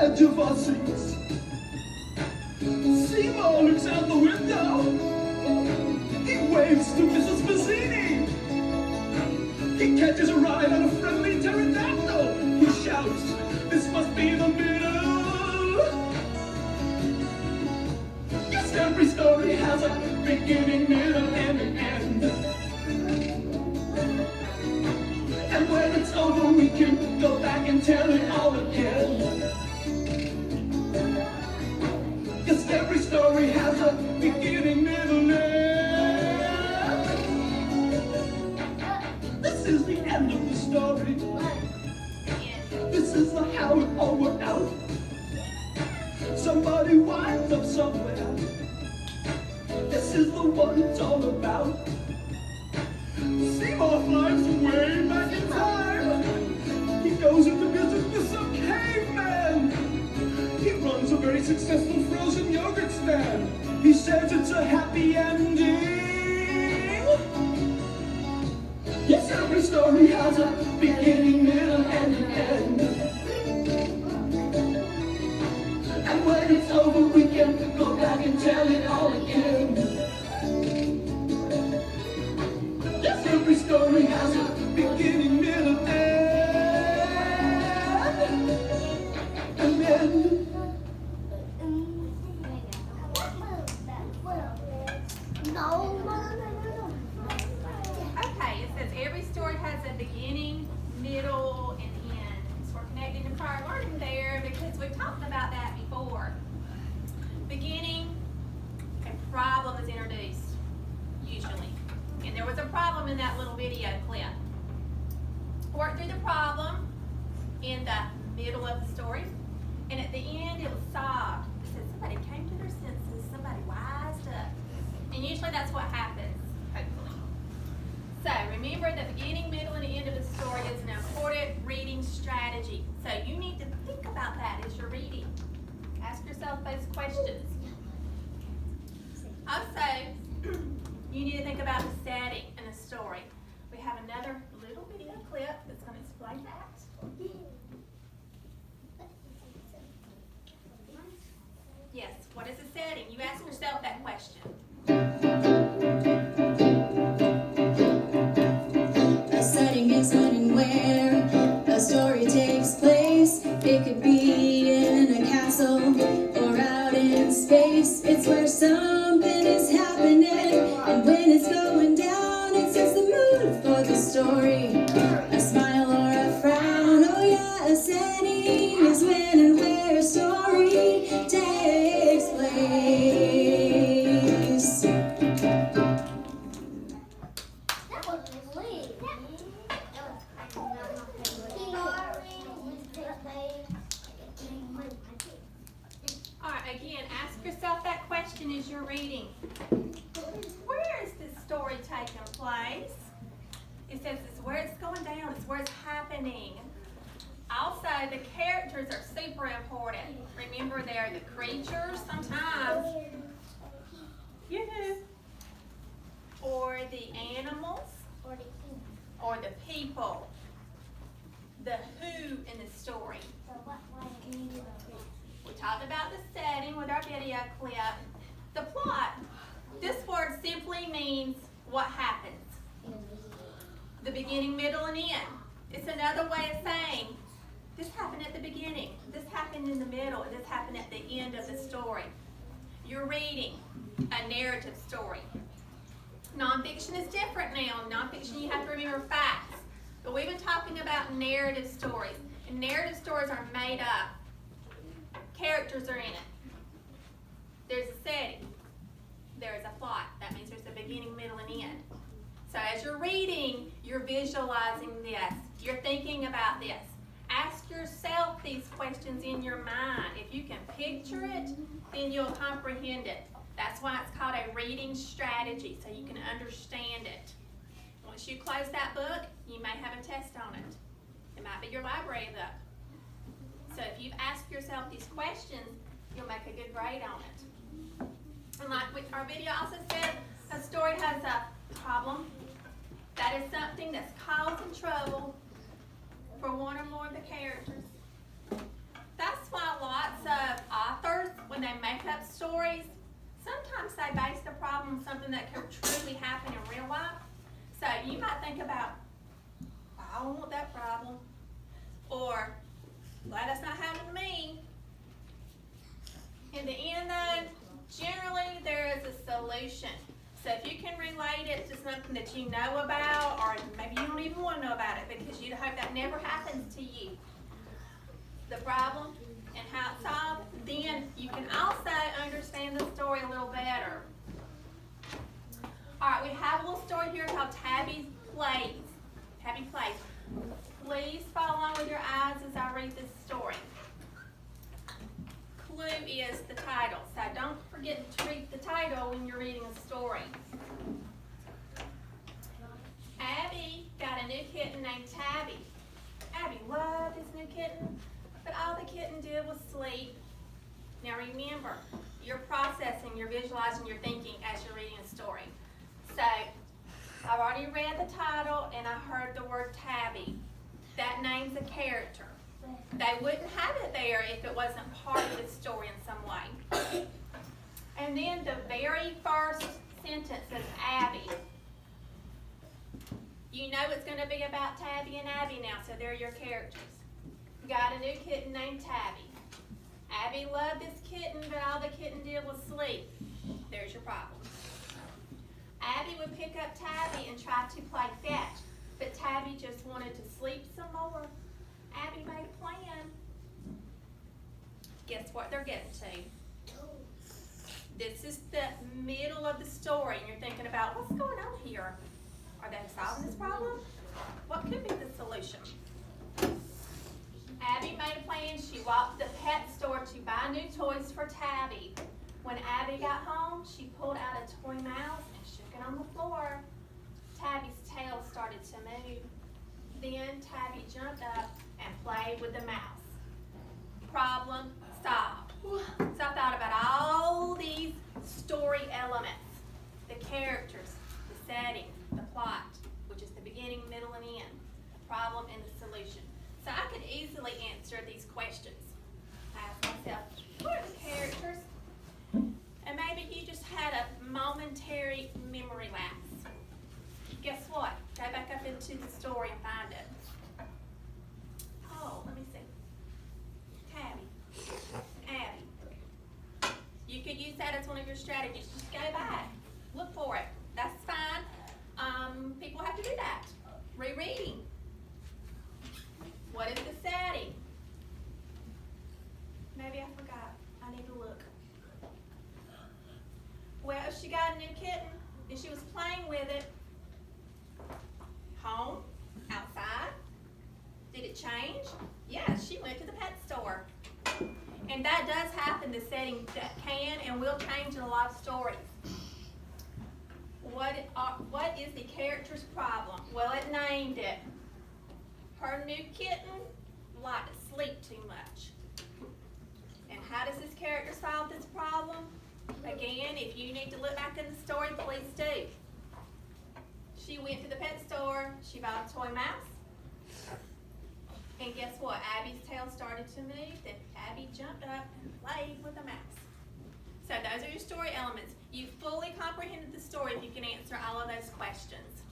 edge of our seats. Seymour looks out the window. He waves to Mrs. Mazzini. He catches a ride on a friendly pterodactyl. He shouts, "This must be the middle." Yes, every story has a beginning, middle, and an end. And when it's over, we can go back and tell it all again. Yes, every story has a beginning, middle, end. This is the end of the story. This is how it all worked out. Somebody winds up somewhere. This is the one it's all about. Seymour flies way back in time. He goes into business with some cavemen. He runs a very successful frozen yogurt stand. He says it's a happy ending. Yes, every story has a beginning, middle, and an end. And when it's over, we can go back and tell it all again. Yes, every story has a beginning, middle, end. And then Okay, it says every story has a beginning, middle, and end. So we're connecting to prior learning there because we've talked about that before. Beginning, a problem is introduced, usually. And there was a problem in that little video clip. Work through the problem in the middle of the story, and at the end it was solved. It said somebody came to their senses, somebody wised up. And usually that's what happens, hopefully. So remember, the beginning, middle, and end of the story is an important reading strategy. So you need to think about that as you're reading. Ask yourself those questions. Also, you need to think about the setting in the story. We have another little video clip that's going to explain that. Yes, what is the setting? You ask yourself that question. A setting is when and where a story takes place. It could be in a castle or out in space. It's where something is happening, and when it's going down, it sets the mood for the story. A smile or a frown, oh yeah, a setting is when and where a story takes place. All right, again, ask yourself that question as you're reading. Where is this story taking place? It says it's where it's going down, it's where it's happening. Also, the characters are super important. Remember, they're the creatures sometimes. Yeah. Or the animals, or the people. The who in the story. We talked about the setting with our video clip. The plot. This word simply means what happens. The beginning, middle, and end. It's another way of saying this happened at the beginning, this happened in the middle, and this happened at the end of the story. You're reading a narrative story. Nonfiction is different now. Nonfiction, you have to remember facts. But we've been talking about narrative stories. And narrative stories are made up. Characters are in it. There's a setting. There is a plot. That means there's a beginning, middle, and end. So as you're reading, you're visualizing this. You're thinking about this. Ask yourself these questions in your mind. If you can picture it, then you'll comprehend it. That's why it's called a reading strategy, so you can understand it. Once you close that book, you may have a test on it. It might be your library book. So if you ask yourself these questions, you'll make a good grade on it. And like our video also said, a story has a problem. That is something that's causing trouble for one or more of the characters. That's why a lot stories, sometimes they base the problem on something that could truly happen in real life. So you might think about, I don't want that problem, or glad that's not happening to me. In the end though, generally there is a solution. So if you can relate it to something that you know about, or maybe you don't even want to know about it because you hope that never happens to you, the problem and how it's solved, then you can also understand the story a little better. All right, we have a little story here called Tabby Plays. Tabby Plays. Please follow along with your eyes as I read this story. Clue is the title, so don't forget to read the title when you're reading a story. Abby got a new kitten named Tabby. Abby loved his new kitten, but all the kitten did was sleep. Now remember, you're processing, you're visualizing, you're thinking as you're reading a story. So, I've already read the title and I heard the word Tabby. That name's a character. They wouldn't have it there if it wasn't part of the story in some way. And then the very first sentence says Abby. You know it's going to be about Tabby and Abby now, so they're your characters. Got a new kitten named Tabby. Abby loved this kitten, but all the kitten did was sleep. There's your problem. Abby would pick up Tabby and try to play fetch, but Tabby just wanted to sleep some more. Abby made a plan. Guess what they're getting to? This is the middle of the story, and you're thinking about what's going on here. Are they solving this problem? What could be the solution? Abby made a plan. She walked to the pet store to buy new toys for Tabby. When Abby got home, she pulled out a toy mouse and shook it on the floor. Tabby's tail started to move. Then Tabby jumped up and played with the mouse. Problem solved. So I thought about all these story elements, the characters, the setting, the plot, which is the beginning, middle, and end, problem, and the solution. So I could easily answer these questions. I asked myself, what are the characters? And maybe you just had a momentary memory lapse. Guess what? Go back up into the story and find it. Oh, let me see. Tabby. Abby. You could use that as one of your strategies. Just go back. Look for it. That's fine. People have to do that. Rereading. What is the setting? Maybe I forgot. I need to look. Well, she got a new kitten and she was playing with it. Home? Outside? Did it change? Yeah, she went to the pet store. And that does happen, the setting that can and will change in a lot of stories. What is the character's problem? Well, it named it. Her new kitten liked to sleep too much. And how does this character solve this problem? Again, if you need to look back in the story, please do. She went to the pet store, she bought a toy mouse, and guess what? Abby's tail started to move, then Abby jumped up and played with the mouse. So those are your story elements. You fully comprehended the story if you can answer all of those questions.